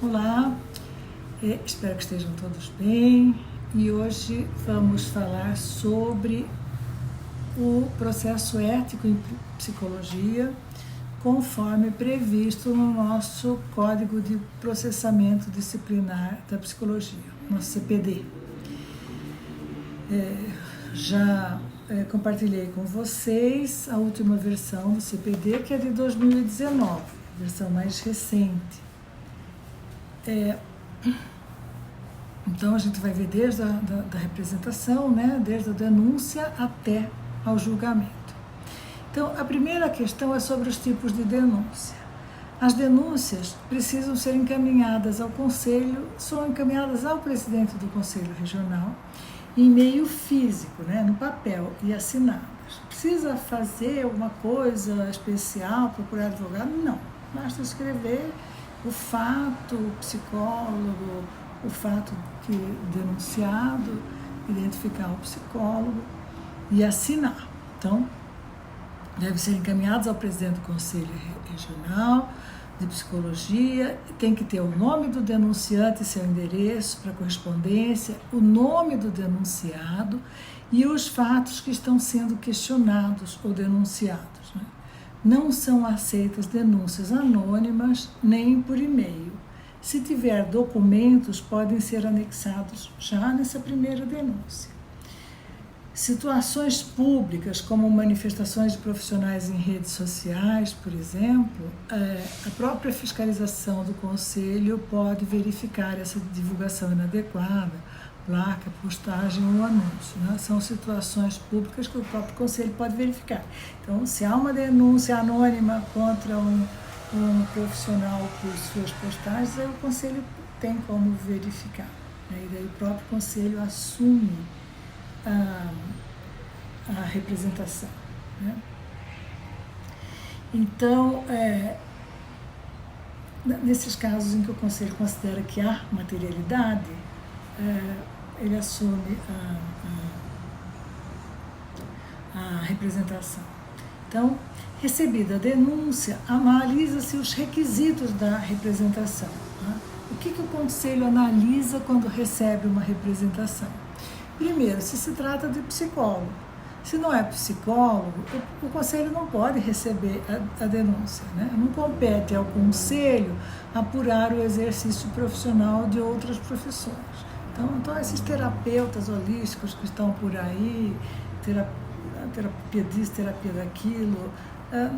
Olá, espero que estejam todos bem e hoje vamos falar sobre o processo ético em psicologia conforme previsto no nosso Código de Processamento Disciplinar da Psicologia, nosso CPD. Já compartilhei com vocês a última versão do CPD, que é de 2019, versão mais recente. Então a gente vai ver desde a representação, né, desde a denúncia até ao julgamento. Então a primeira questão é sobre os tipos de denúncia. As denúncias precisam ser encaminhadas ao conselho, são encaminhadas ao presidente do conselho regional em meio físico, né, no papel e assinadas. Precisa fazer alguma coisa especial, procurar advogado? Não, basta escrever o fato, o psicólogo, o fato que denunciado, identificar o psicólogo e assinar. Então, devem ser encaminhados ao presidente do Conselho Regional de Psicologia, tem que ter o nome do denunciante e seu endereço para correspondência, o nome do denunciado e os fatos que estão sendo questionados ou denunciados, né? Não são aceitas denúncias anônimas nem por e-mail. Se tiver documentos, podem ser anexados já nessa primeira denúncia. Situações públicas, como manifestações de profissionais em redes sociais, por exemplo, a própria fiscalização do conselho pode verificar essa divulgação inadequada, placa, postagem ou anúncio, né? São situações públicas que o próprio conselho pode verificar. Então, se há uma denúncia anônima contra um profissional por suas postagens, aí o conselho tem como verificar, né? E daí o próprio conselho assume a representação, né? Então, nesses casos em que o conselho considera que há materialidade, ele assume a representação. Então, recebida a denúncia, analisa-se os requisitos da representação, tá? O que o conselho analisa quando recebe uma representação? Primeiro, se trata de psicólogo. Se não é psicólogo, o conselho não pode receber a denúncia, né? Não compete ao conselho apurar o exercício profissional de outras profissões. Então esses terapeutas holísticos que estão por aí, terapia disso, terapia daquilo,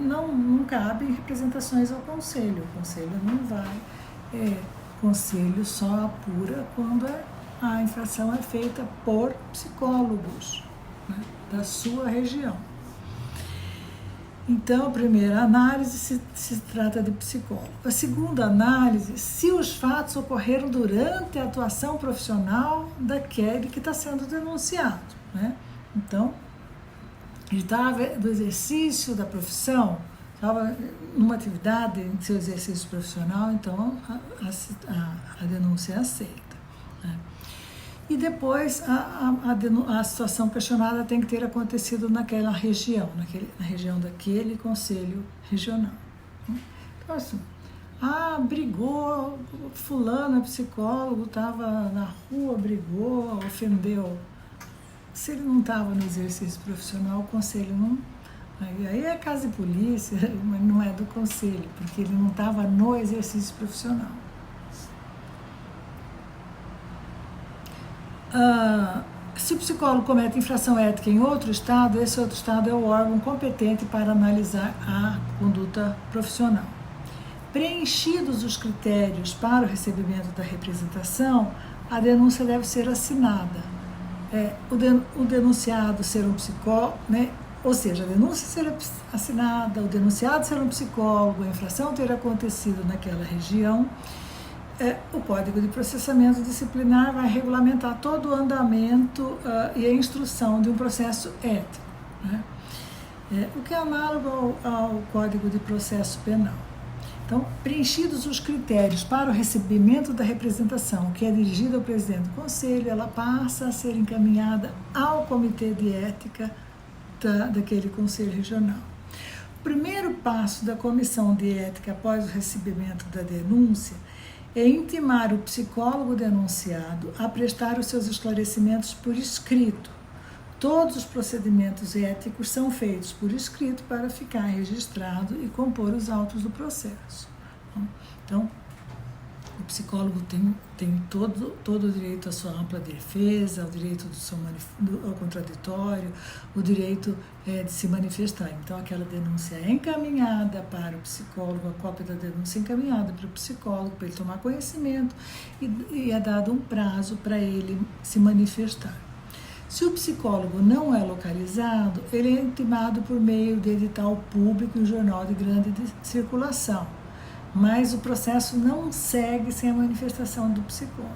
não cabem representações ao conselho. O conselho não vai. O conselho só apura quando a infração é feita por psicólogos, né, da sua região. Então, a primeira análise se trata de psicólogo. A segunda análise, se os fatos ocorreram durante a atuação profissional daquele que está sendo denunciado, né? Então, ele estava do exercício da profissão, estava numa atividade em seu exercício profissional, então a denúncia é aceita, né? E depois a situação questionada tem que ter acontecido naquela região, na região daquele conselho regional. Então, assim, brigou, fulano, psicólogo, estava na rua, brigou, ofendeu. Se ele não estava no exercício profissional, o conselho não... Aí é caso de polícia, mas não é do conselho, porque ele não estava no exercício profissional. Se o psicólogo comete infração ética em outro estado, esse outro estado é o órgão competente para analisar a conduta profissional. Preenchidos os critérios para o recebimento da representação, a denúncia deve ser assinada. O denunciado ser um psicólogo, né? Ou seja, a denúncia ser assinada, o denunciado ser um psicólogo, a infração ter acontecido naquela região. O Código de Processamento Disciplinar vai regulamentar todo o andamento e a instrução de um processo ético, né? O que é análogo ao Código de Processo Penal. Então, preenchidos os critérios para o recebimento da representação, que é dirigida ao presidente do conselho, ela passa a ser encaminhada ao Comitê de Ética daquele conselho regional. O primeiro passo da comissão de ética após o recebimento da denúncia é intimar o psicólogo denunciado a prestar os seus esclarecimentos por escrito. Todos os procedimentos éticos são feitos por escrito para ficar registrado e compor os autos do processo. Então, o psicólogo tem todo o direito à sua ampla defesa, o direito ao contraditório, o direito de se manifestar. Então, aquela denúncia é encaminhada para o psicólogo, a cópia da denúncia é encaminhada para o psicólogo, para ele tomar conhecimento e é dado um prazo para ele se manifestar. Se o psicólogo não é localizado, ele é intimado por meio de edital público em jornal de grande circulação. Mas o processo não segue sem a manifestação do psicólogo.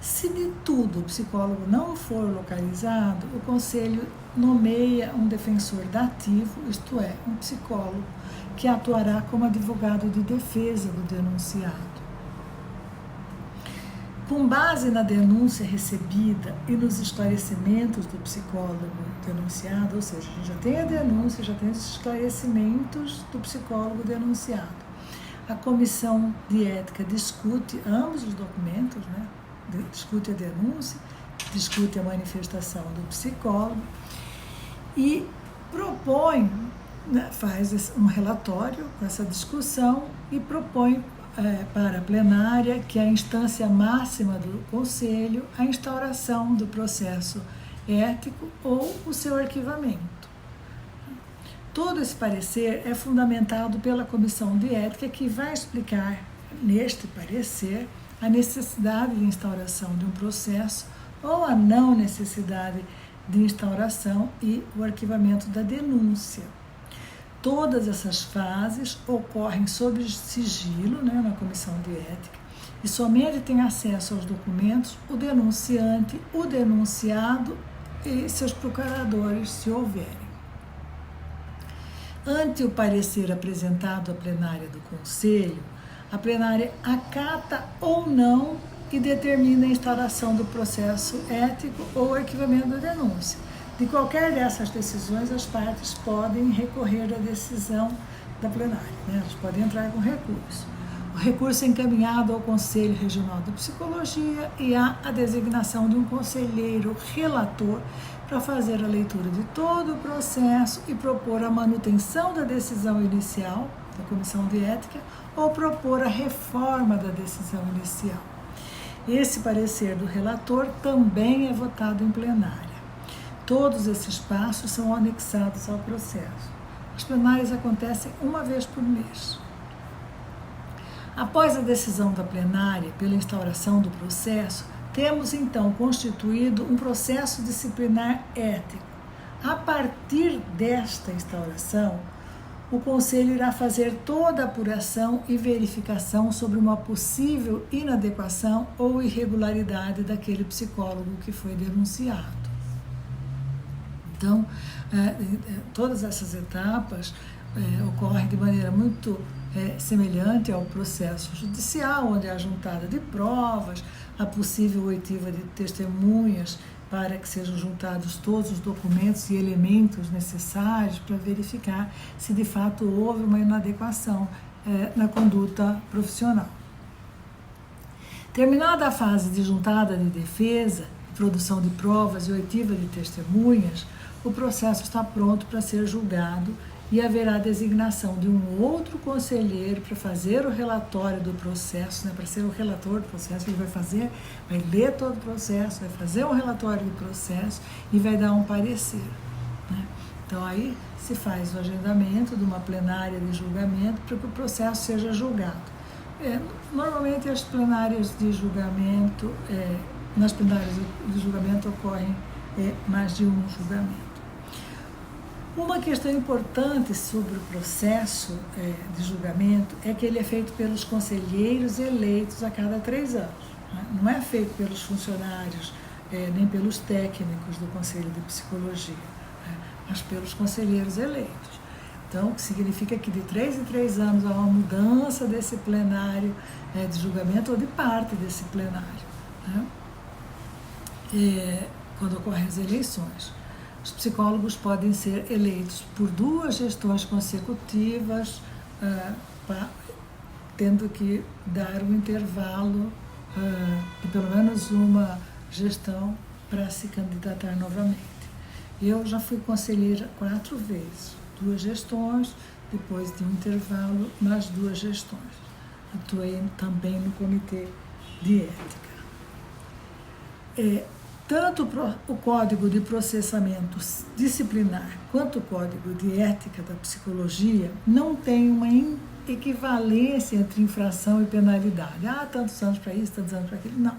Se de tudo o psicólogo não for localizado, o Conselho nomeia um defensor dativo, isto é, um psicólogo, que atuará como advogado de defesa do denunciado. Com base na denúncia recebida e nos esclarecimentos do psicólogo denunciado, ou seja, a gente já tem a denúncia, já tem os esclarecimentos do psicólogo denunciado. A comissão de ética discute ambos os documentos, né? Discute a denúncia, discute a manifestação do psicólogo e propõe, né, faz um relatório com essa discussão e propõe para a plenária, que é a instância máxima do Conselho, a instauração do processo ético ou o seu arquivamento. Todo esse parecer é fundamentado pela Comissão de Ética, que vai explicar, neste parecer, a necessidade de instauração de um processo ou a não necessidade de instauração e o arquivamento da denúncia. Todas essas fases ocorrem sob sigilo, né, na Comissão de Ética, e somente tem acesso aos documentos o denunciante, o denunciado e seus procuradores, se houverem. Ante o parecer apresentado à plenária do Conselho, a plenária acata ou não e determina a instauração do processo ético ou arquivamento da denúncia. De qualquer dessas decisões, as partes podem recorrer à decisão da plenária, né? Elas podem entrar com recurso. O recurso é encaminhado ao Conselho Regional de Psicologia e há a designação de um conselheiro relator para fazer a leitura de todo o processo e propor a manutenção da decisão inicial da Comissão de Ética ou propor a reforma da decisão inicial. Esse parecer do relator também é votado em plenária. Todos esses passos são anexados ao processo. As plenárias acontecem uma vez por mês. Após a decisão da plenária pela instauração do processo, temos então constituído um processo disciplinar ético. A partir desta instauração, o Conselho irá fazer toda a apuração e verificação sobre uma possível inadequação ou irregularidade daquele psicólogo que foi denunciado. Então, todas essas etapas ocorrem de maneira muito semelhante ao processo judicial, onde há juntada de provas, a possível oitiva de testemunhas para que sejam juntados todos os documentos e elementos necessários para verificar se de fato houve uma inadequação na conduta profissional. Terminada a fase de juntada de defesa, produção de provas e oitiva de testemunhas, o processo está pronto para ser julgado e haverá designação de um outro conselheiro para fazer o relatório do processo, né, para ser o relator do processo. Ele vai ler todo o processo, vai fazer um relatório do processo e vai dar um parecer, né? Então aí se faz o agendamento de uma plenária de julgamento para que o processo seja julgado. Normalmente as plenárias de julgamento, nas plenárias de julgamento ocorrem mais de um julgamento. Uma questão importante sobre o processo de julgamento é que ele é feito pelos conselheiros eleitos a cada 3 anos. Né? Não é feito pelos funcionários, nem pelos técnicos do Conselho de Psicologia, né? Mas pelos conselheiros eleitos. Então, o que significa que de 3 em 3 anos há uma mudança desse plenário de julgamento ou de parte desse plenário, né? Quando ocorrem as eleições. Os psicólogos podem ser eleitos por 2 gestões consecutivas tendo que dar um intervalo de pelo menos uma gestão para se candidatar novamente. Eu já fui conselheira 4 vezes, 2 gestões, depois de um intervalo, mais 2 gestões. Atuei também no Comitê de Ética. Tanto o Código de Processamento Disciplinar quanto o Código de Ética da Psicologia não tem uma equivalência entre infração e penalidade. Tantos anos para isso, tantos anos para aquilo. Não.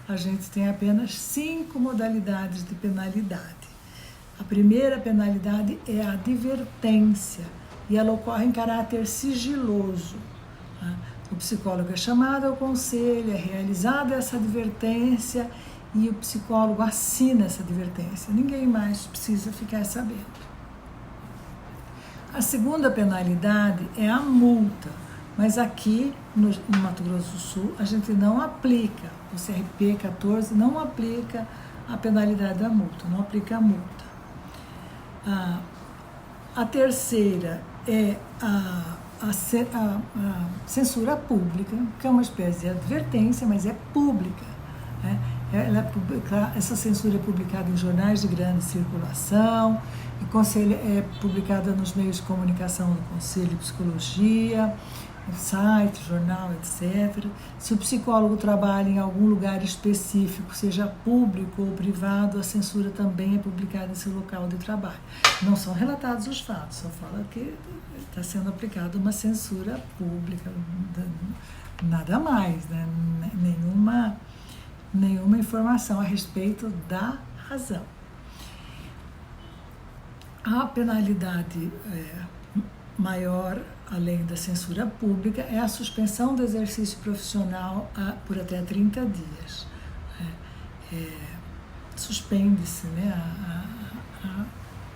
A gente tem apenas 5 modalidades de penalidade. A primeira penalidade é a advertência, e ela ocorre em caráter sigiloso. O psicólogo é chamado ao conselho, é realizada essa advertência e o psicólogo assina essa advertência. Ninguém mais precisa ficar sabendo. A segunda penalidade é a multa, mas aqui no Mato Grosso do Sul a gente não aplica, o CRP 14 não aplica a penalidade da multa, não aplica a multa. A terceira é a censura pública, que é uma espécie de advertência, mas é pública. Essa censura é publicada em jornais de grande circulação, é publicada nos meios de comunicação do Conselho de Psicologia, no site, jornal, etc. Se o psicólogo trabalha em algum lugar específico, seja público ou privado, a censura também é publicada em seu local de trabalho. Não são relatados os fatos, só fala que está sendo aplicada uma censura pública, nada mais, né? Nenhuma informação a respeito da razão. A penalidade maior, além da censura pública, é a suspensão do exercício profissional por até 30 dias. Suspende-se, né,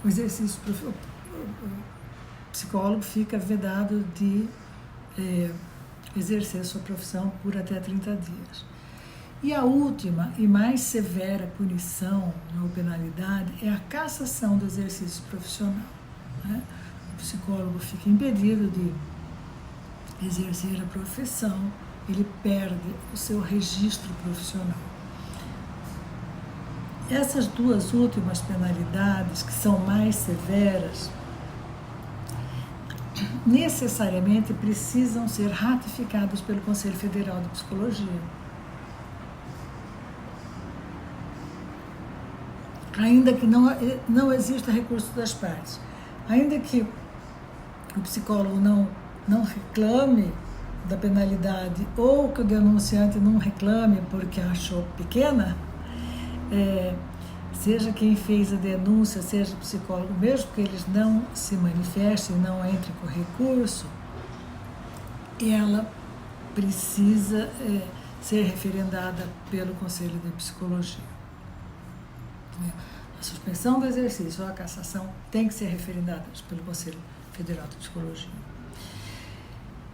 o exercício profissional. O psicólogo fica vedado de exercer sua profissão por até 30 dias. E a última e mais severa punição ou penalidade é a cassação do exercício profissional. Né? O psicólogo fica impedido de exercer a profissão, ele perde o seu registro profissional. Essas 2 últimas penalidades, que são mais severas, necessariamente precisam ser ratificadas pelo Conselho Federal de Psicologia. Ainda que não exista recurso das partes, ainda que o psicólogo não reclame da penalidade ou que o denunciante não reclame porque achou pequena, seja quem fez a denúncia, seja o psicólogo, mesmo que eles não se manifestem, não entrem com recurso, ela precisa ser referendada pelo Conselho de Psicologia. A suspensão do exercício ou a cassação tem que ser referendada pelo Conselho Federal de Psicologia.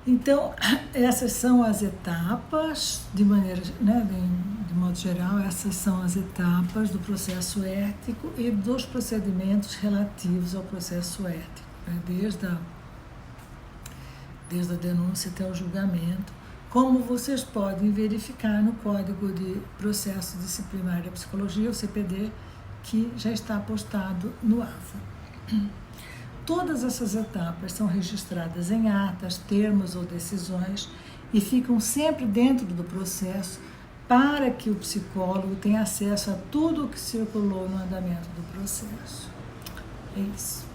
Então, essas são as etapas, de modo geral, essas são as etapas do processo ético e dos procedimentos relativos ao processo ético, né? Desde a denúncia até o julgamento, como vocês podem verificar no Código de Processo Disciplinar da Psicologia, o CPD, que já está postado no AVA. Todas essas etapas são registradas em atas, termos ou decisões e ficam sempre dentro do processo para que o psicólogo tenha acesso a tudo o que circulou no andamento do processo. É isso.